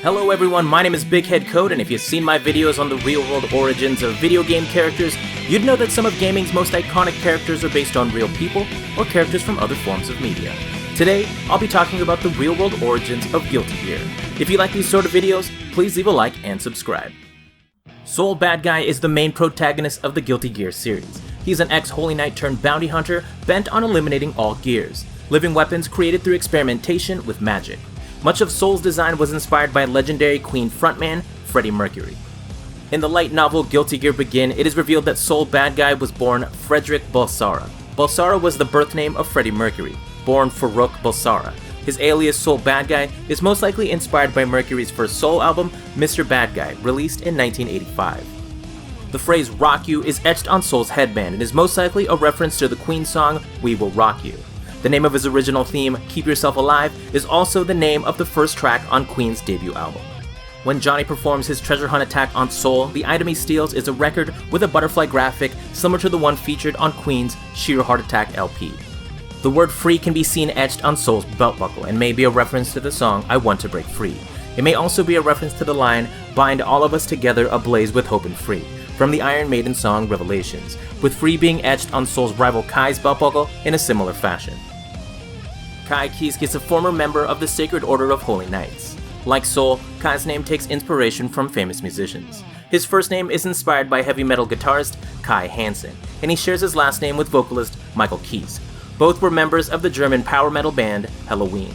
Hello everyone, my name is Big Head Code, and if you've seen my videos on the real-world origins of video game characters, you'd know that some of gaming's most iconic characters are based on real people or characters from other forms of media. Today, I'll be talking about the real-world origins of Guilty Gear. If you like these sort of videos, please leave a like and subscribe. Sol Badguy is the main protagonist of the Guilty Gear series. He's an ex-Holy Knight turned bounty hunter bent on eliminating all gears, living weapons created through experimentation with magic. Much of Sol's design was inspired by legendary Queen frontman Freddie Mercury. In the light novel Guilty Gear Begin, it is revealed that Sol Badguy was born Frederick Bulsara. Bulsara was the birth name of Freddie Mercury, born Farouk Bulsara. His alias Sol Badguy is most likely inspired by Mercury's first Soul album, Mr. Badguy, released in 1985. The phrase "rock you" is etched on Sol's headband and is most likely a reference to the Queen song We Will Rock You. The name of his original theme, Keep Yourself Alive, is also the name of the first track on Queen's debut album. When Johnny performs his treasure hunt attack on Sol, the item he steals is a record with a butterfly graphic similar to the one featured on Queen's Sheer Heart Attack LP. The word "free" can be seen etched on Sol's belt buckle and may be a reference to the song I Want to Break Free. It may also be a reference to the line, Bind all of us together ablaze with hope and free, from the Iron Maiden song Revelations, with "free" being etched on Sol's rival Kai's belt buckle in a similar fashion. Kai Kiske is a former member of the Sacred Order of Holy Knights. Like Sol, Kai's name takes inspiration from famous musicians. His first name is inspired by heavy metal guitarist Kai Hansen, and he shares his last name with vocalist Michael Kiske. Both were members of the German power metal band Helloween.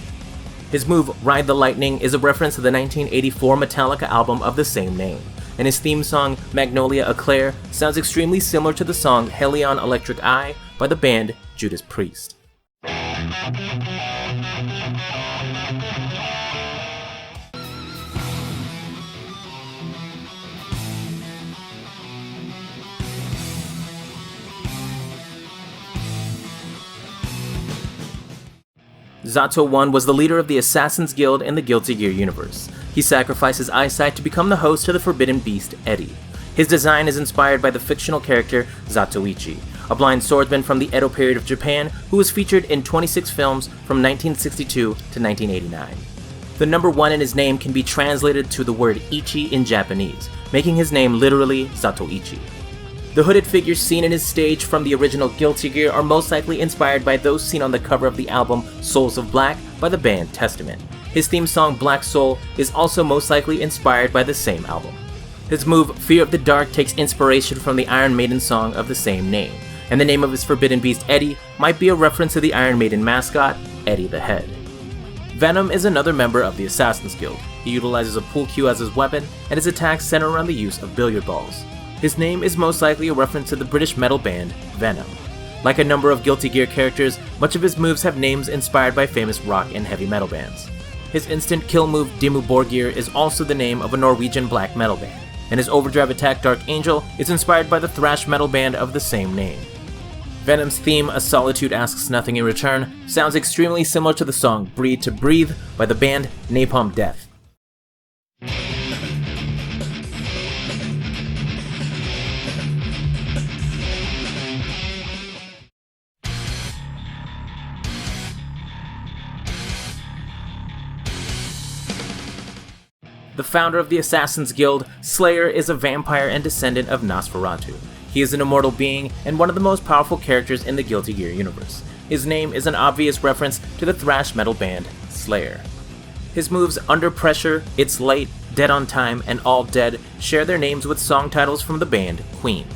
His move, Ride the Lightning, is a reference to the 1984 Metallica album of the same name, and his theme song, Magnolia Eclair, sounds extremely similar to the song Helion Electric Eye by the band Judas Priest. Zato 1 was the leader of the Assassin's Guild in the Guilty Gear universe. He sacrificed his eyesight to become the host to the forbidden beast, Eddie. His design is inspired by the fictional character Zatoichi, a blind swordsman from the Edo period of Japan who was featured in 26 films from 1962 to 1989. The number 1 in his name can be translated to the word Ichi in Japanese, making his name literally Zatoichi. The hooded figures seen in his stage from the original Guilty Gear are most likely inspired by those seen on the cover of the album Souls of Black by the band Testament. His theme song Black Soul is also most likely inspired by the same album. His move Fear of the Dark takes inspiration from the Iron Maiden song of the same name, and the name of his forbidden beast Eddie might be a reference to the Iron Maiden mascot, Eddie the Head. Venom is another member of the Assassin's Guild. He utilizes a pool cue as his weapon, and his attacks center around the use of billiard balls. His name is most likely a reference to the British metal band Venom. Like a number of Guilty Gear characters, much of his moves have names inspired by famous rock and heavy metal bands. His instant kill move Dimmu Borgir is also the name of a Norwegian black metal band, and his overdrive attack Dark Angel is inspired by the thrash metal band of the same name. Venom's theme, A Solitude Asks Nothing in Return, sounds extremely similar to the song Breathe to Breathe by the band Napalm Death. The founder of the Assassin's Guild, Slayer is a vampire and descendant of Nosferatu. He is an immortal being and one of the most powerful characters in the Guilty Gear universe. His name is an obvious reference to the thrash metal band Slayer. His moves Under Pressure, It's Late, Dead on Time, and All Dead share their names with song titles from the band Queen.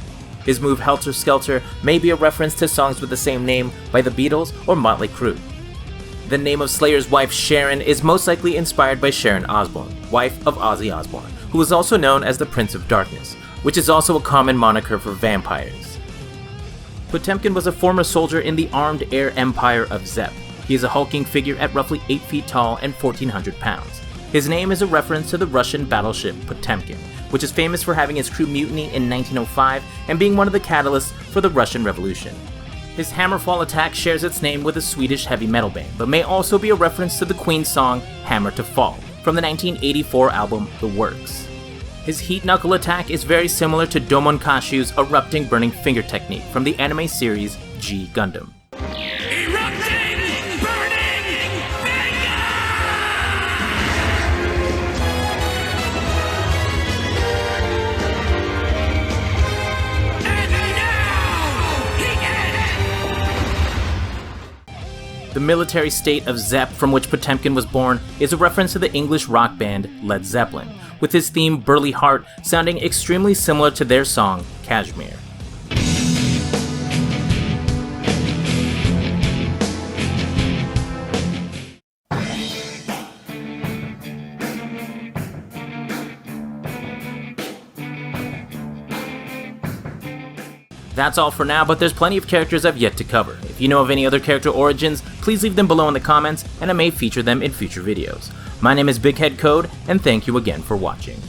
His move Helter Skelter may be a reference to songs with the same name by the Beatles or Motley Crue. The name of Slayer's wife, Sharon, is most likely inspired by Sharon Osbourne, wife of Ozzy Osbourne, who was also known as the Prince of Darkness, which is also a common moniker for vampires. Potemkin was a former soldier in the Armed Air Empire of Zep. He is a hulking figure at roughly 8 feet tall and 1,400 pounds. His name is a reference to the Russian battleship Potemkin, which is famous for having its crew mutiny in 1905 and being one of the catalysts for the Russian Revolution. His Hammerfall attack shares its name with a Swedish heavy metal band, but may also be a reference to the Queen song Hammer to Fall from the 1984 album The Works. His Heat Knuckle attack is very similar to Domon Kashu's Erupting Burning Finger technique from the anime series G Gundam. Erupting Burning Finger! military state of Zepp, from which Potemkin was born, is a reference to the English rock band Led Zeppelin, with his theme Burly Heart sounding extremely similar to their song Kashmir. That's all for now, but there's plenty of characters I've yet to cover. If you know of any other character origins, please leave them below in the comments, and I may feature them in future videos. My name is Big Head Code, and thank you again for watching.